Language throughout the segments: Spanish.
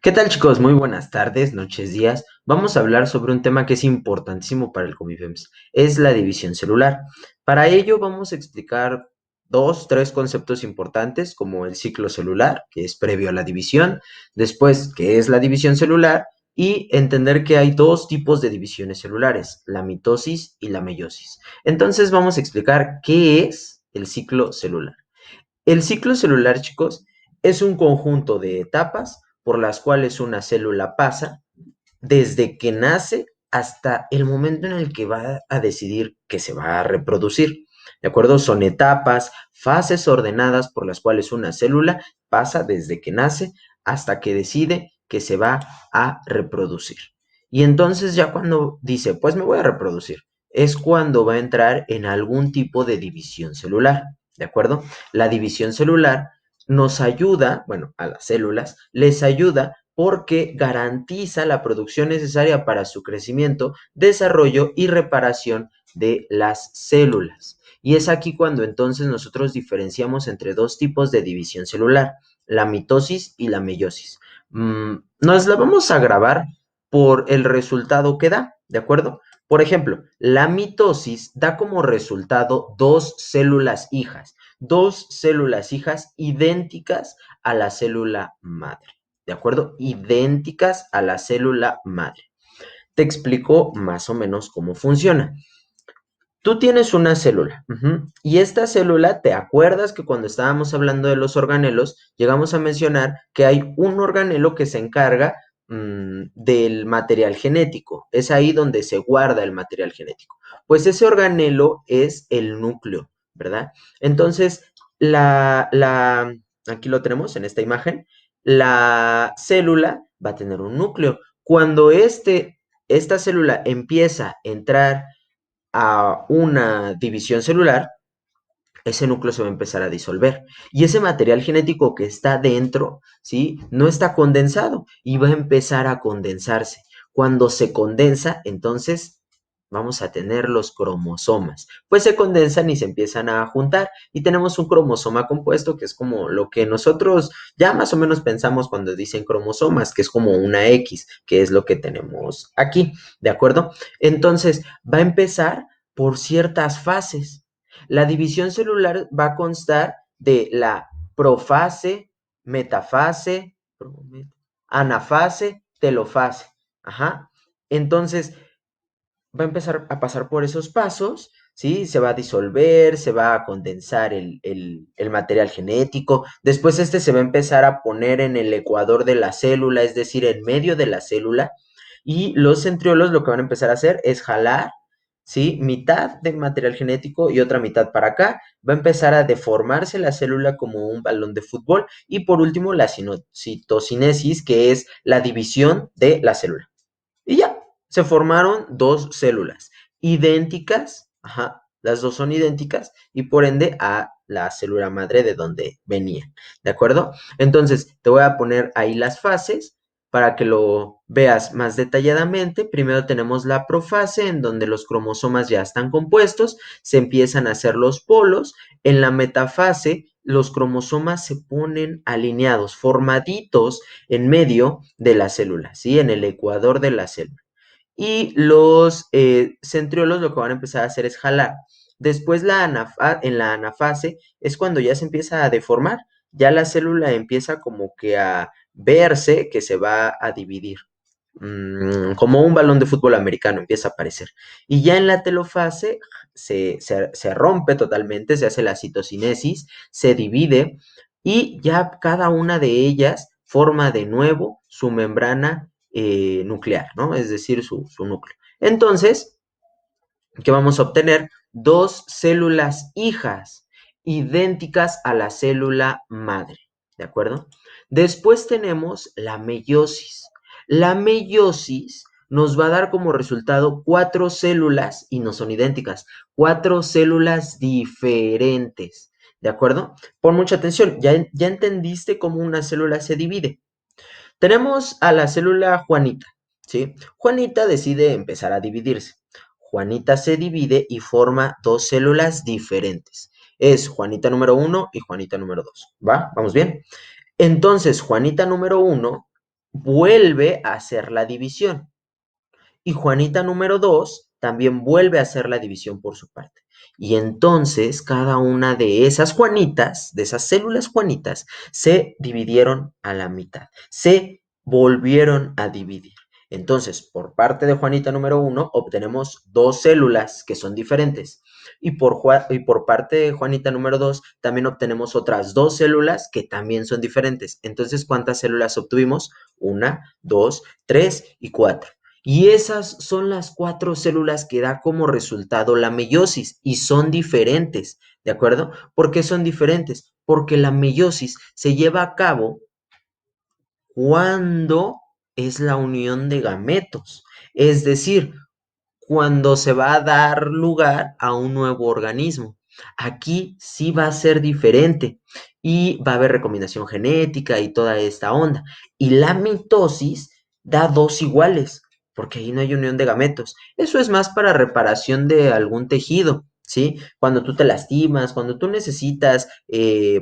¿Qué tal, chicos? Muy buenas tardes, noches, días. Vamos a hablar sobre un tema que es importantísimo para el Comipems. Es la división celular. Para ello vamos a explicar dos, tres conceptos importantes como el ciclo celular, que es previo a la división, después qué es la división celular y entender que hay dos tipos de divisiones celulares, la mitosis y la meiosis. Entonces vamos a explicar qué es el ciclo celular. El ciclo celular, chicos, es un conjunto de etapas por las cuales una célula pasa desde que nace hasta el momento en el que va a decidir que se va a reproducir. ¿De acuerdo? Son etapas, fases ordenadas por las cuales una célula pasa desde que nace hasta que decide que se va a reproducir. Y entonces ya cuando dice, pues me voy a reproducir, es cuando va a entrar en algún tipo de división celular. ¿De acuerdo? La división celular nos ayuda, bueno, a las células, les ayuda porque garantiza la producción necesaria para su crecimiento, desarrollo y reparación de las células. Y es aquí cuando entonces nosotros diferenciamos entre dos tipos de división celular, la mitosis y la meiosis. Nos la vamos a grabar por el resultado que da, ¿de acuerdo? Por ejemplo, la mitosis da como resultado dos células hijas idénticas a la célula madre. ¿De acuerdo? Idénticas a la célula madre. Te explico más o menos cómo funciona. Tú tienes una célula y esta célula, ¿te acuerdas que cuando estábamos hablando de los organelos, llegamos a mencionar que hay un organelo que se encarga del material genético? Es ahí donde se guarda el material genético. Pues ese organelo es el núcleo, ¿verdad? Entonces, aquí lo tenemos en esta imagen, la célula va a tener un núcleo. Cuando esta célula empieza a entrar a una división celular, ese núcleo se va a empezar a disolver. Y ese material genético que está dentro, ¿sí? No está condensado y va a empezar a condensarse. Cuando se condensa, entonces vamos a tener los cromosomas. Pues se condensan y se empiezan a juntar y tenemos un cromosoma compuesto que es como lo que nosotros ya más o menos pensamos cuando dicen cromosomas, que es como una X, que es lo que tenemos aquí, ¿de acuerdo? Entonces va a empezar por ciertas fases. La división celular va a constar de la profase, metafase, anafase, telofase. Ajá. Entonces, va a empezar a pasar por esos pasos, ¿sí? Se va a disolver, se va a condensar el material genético. Después este se va a empezar a poner en el ecuador de la célula, es decir, en medio de la célula. Y los centriolos lo que van a empezar a hacer es jalar, ¿sí? Mitad del material genético y otra mitad para acá. Va a empezar a deformarse la célula como un balón de fútbol. Y por último, la citocinesis, que es la división de la célula. Y ya, se formaron dos células idénticas, ajá, las dos son idénticas y por ende a la célula madre de donde venían, ¿de acuerdo? Entonces, te voy a poner ahí las fases para que lo veas más detalladamente. Primero tenemos la profase, en donde los cromosomas ya están compuestos, se empiezan a hacer los polos. En la metafase, los cromosomas se ponen alineados, formaditos en medio de la célula, ¿sí? En el ecuador de la célula. Y los centriolos lo que van a empezar a hacer es jalar. Después en la anafase es cuando ya se empieza a deformar, ya la célula empieza como que a verse que se va a dividir. Como un balón de fútbol americano empieza a aparecer. Y ya en la telofase se rompe totalmente, se hace la citocinesis, se divide y ya cada una de ellas forma de nuevo su membrana nuclear, ¿no? Es decir, su núcleo. Entonces, ¿qué vamos a obtener? Dos células hijas idénticas a la célula madre, ¿de acuerdo? Después tenemos la meiosis. La meiosis nos va a dar como resultado cuatro células, y no son idénticas, cuatro células diferentes, ¿de acuerdo? Pon mucha atención, ya entendiste cómo una célula se divide. Tenemos a la célula Juanita, ¿sí? Juanita decide empezar a dividirse. Juanita se divide y forma dos células diferentes. Es Juanita número 1 y Juanita número 2. ¿Va? ¿Vamos bien? Entonces, Juanita número 1 vuelve a hacer la división. Y Juanita número 2 también vuelve a hacer la división por su parte. Y entonces cada una de esas Juanitas, de esas células Juanitas, se dividieron a la mitad, se volvieron a dividir. Entonces, por parte de Juanita número 1 obtenemos dos células que son diferentes. Y por parte de Juanita número 2 también obtenemos otras dos células que también son diferentes. Entonces, ¿cuántas células obtuvimos? Una, dos, tres y cuatro. Y esas son las cuatro células que da como resultado la meiosis y son diferentes, ¿de acuerdo? ¿Por qué son diferentes? Porque la meiosis se lleva a cabo cuando es la unión de gametos, es decir, cuando se va a dar lugar a un nuevo organismo. Aquí sí va a ser diferente y va a haber recombinación genética y toda esta onda. Y la mitosis da dos iguales, porque ahí no hay unión de gametos. Eso es más para reparación de algún tejido, ¿sí? Cuando tú te lastimas, cuando tú necesitas,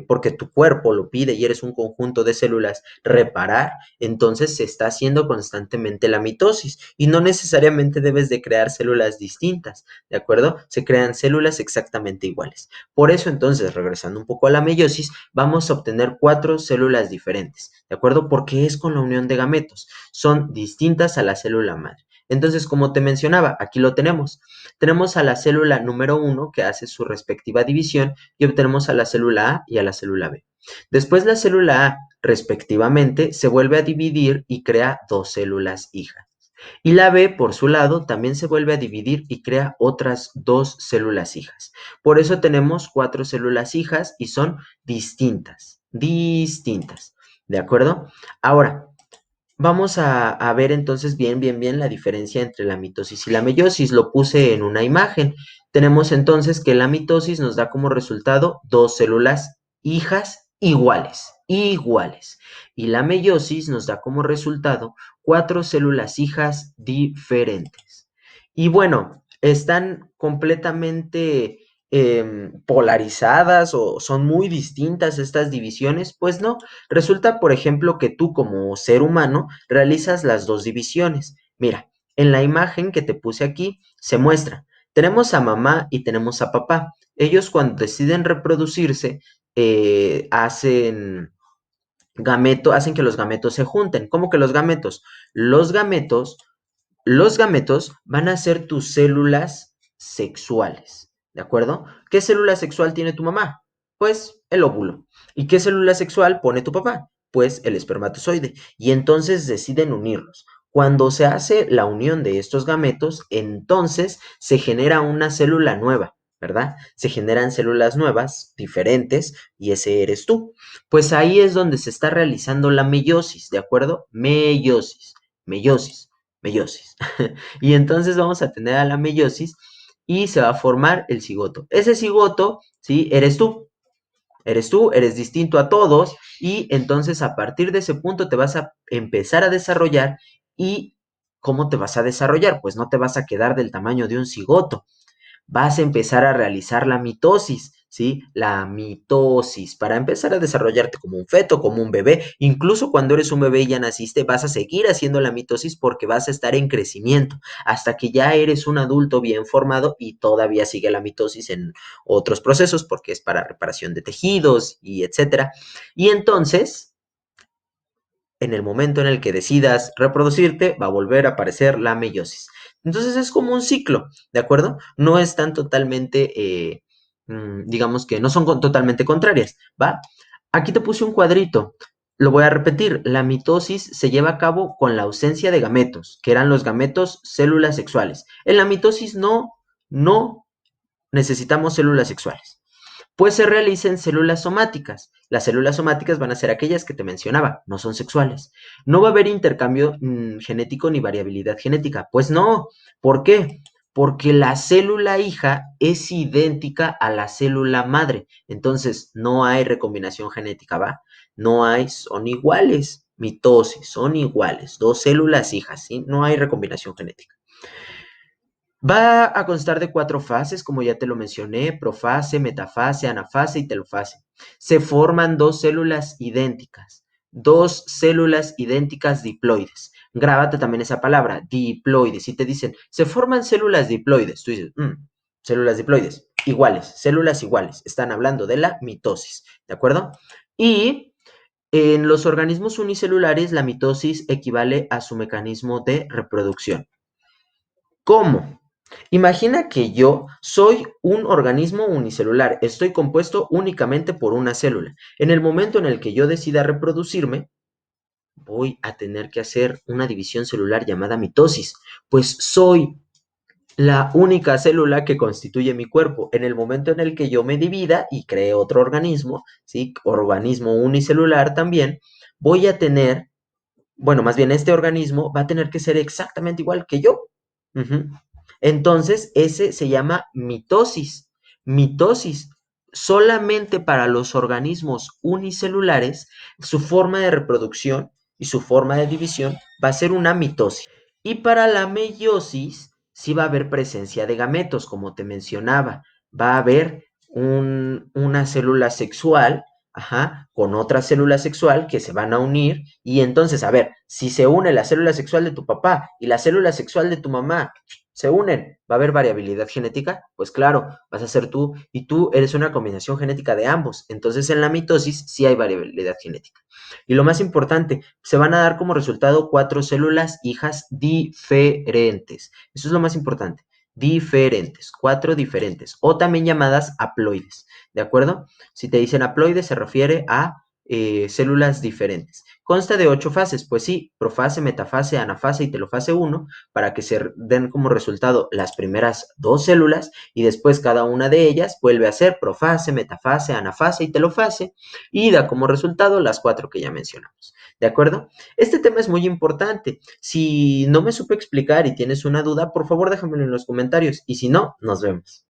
porque tu cuerpo lo pide y eres un conjunto de células, reparar, entonces se está haciendo constantemente la mitosis y no necesariamente debes de crear células distintas, ¿de acuerdo? Se crean células exactamente iguales. Por eso entonces, regresando un poco a la meiosis, vamos a obtener cuatro células diferentes, ¿de acuerdo? Porque es con la unión de gametos, son distintas a la célula madre. Entonces, como te mencionaba, aquí lo tenemos. Tenemos a la célula número 1 que hace su respectiva división y obtenemos a la célula A y a la célula B. Después la célula A, respectivamente, se vuelve a dividir y crea dos células hijas. Y la B, por su lado, también se vuelve a dividir y crea otras dos células hijas. Por eso tenemos cuatro células hijas y son distintas, distintas. ¿De acuerdo? Ahora, vamos a ver entonces bien la diferencia entre la mitosis y la meiosis. Lo puse en una imagen. Tenemos entonces que la mitosis nos da como resultado dos células hijas iguales, iguales. Y la meiosis nos da como resultado cuatro células hijas diferentes. Y bueno, están completamente polarizadas o son muy distintas estas divisiones. Pues no, resulta, por ejemplo, que tú como ser humano realizas las dos divisiones. Mira, en la imagen que te puse aquí se muestra, tenemos a mamá y tenemos a papá. Ellos cuando deciden reproducirse, hacen que los gametos se junten. ¿Cómo que los gametos? Los gametos los gametos van a ser tus células sexuales, ¿de acuerdo? ¿Qué célula sexual tiene tu mamá? Pues el óvulo. ¿Y qué célula sexual pone tu papá? Pues el espermatozoide. Y entonces deciden unirlos. Cuando se hace la unión de estos gametos, entonces se genera una célula nueva, ¿verdad? Se generan células nuevas, diferentes, y ese eres tú. Pues ahí es donde se está realizando la meiosis, ¿de acuerdo? Meiosis, meiosis, meiosis. Y entonces vamos a tener a la meiosis y se va a formar el cigoto. Ese cigoto, ¿sí? Eres tú, eres distinto a todos y entonces a partir de ese punto te vas a empezar a desarrollar y ¿cómo te vas a desarrollar? Pues no te vas a quedar del tamaño de un cigoto, vas a empezar a realizar la mitosis, ¿sí? La mitosis, para empezar a desarrollarte como un feto, como un bebé. Incluso cuando eres un bebé y ya naciste, vas a seguir haciendo la mitosis porque vas a estar en crecimiento hasta que ya eres un adulto bien formado y todavía sigue la mitosis en otros procesos porque es para reparación de tejidos y etcétera. Y entonces en el momento en el que decidas reproducirte, va a volver a aparecer la meiosis. Entonces es como un ciclo, ¿de acuerdo? No están totalmente, digamos que no son totalmente contrarias, ¿va? Aquí te puse un cuadrito. Lo voy a repetir. La mitosis se lleva a cabo con la ausencia de gametos, que eran los gametos células sexuales. En la mitosis no necesitamos células sexuales pues se realicen células somáticas. Las células somáticas van a ser aquellas que te mencionaba, no son sexuales. No va a haber intercambio genético ni variabilidad genética. Pues no. ¿Por qué? Porque la célula hija es idéntica a la célula madre. Entonces, no hay recombinación genética, ¿va? No hay, son iguales. Mitosis, son iguales. Dos células hijas, ¿sí? No hay recombinación genética. Va a constar de cuatro fases, como ya te lo mencioné, profase, metafase, anafase y telofase. Se forman dos células idénticas. dos células idénticas diploides. Grábate también esa palabra, diploides. Si te dicen, se forman células diploides, tú dices, células diploides, iguales, células iguales. Están hablando de la mitosis, ¿de acuerdo? Y en los organismos unicelulares, la mitosis equivale a su mecanismo de reproducción. ¿Cómo? Imagina que yo soy un organismo unicelular, estoy compuesto únicamente por una célula. En el momento en el que yo decida reproducirme, voy a tener que hacer una división celular llamada mitosis, pues soy la única célula que constituye mi cuerpo. En el momento en el que yo me divida y cree otro organismo, ¿sí? Organismo unicelular también, voy a tener, bueno, más bien este organismo va a tener que ser exactamente igual que yo. Ujú. Entonces, ese se llama mitosis. Mitosis. Solamente para los organismos unicelulares, su forma de reproducción y su forma de división va a ser una mitosis. Y para la meiosis, sí va a haber presencia de gametos, como te mencionaba. Va a haber una célula sexual, ajá, con otra célula sexual que se van a unir. Y entonces, a ver, si se une la célula sexual de tu papá y la célula sexual de tu mamá, se unen, ¿va a haber variabilidad genética? Pues claro, vas a ser tú y tú eres una combinación genética de ambos. Entonces en la mitosis sí hay variabilidad genética. Y lo más importante, se van a dar como resultado 4 células hijas diferentes. Eso es lo más importante. Diferentes, 4 diferentes, o también llamadas haploides. ¿De acuerdo? Si te dicen haploides, se refiere a células diferentes. Consta de 8 fases, pues sí, profase, metafase, anafase y telofase 1, para que se den como resultado las primeras 2 células y después cada una de ellas vuelve a ser profase, metafase, anafase y telofase y da como resultado las 4 que ya mencionamos. ¿De acuerdo? Este tema es muy importante. Si no me supe explicar y tienes una duda, por favor déjamelo en los comentarios y si no, nos vemos.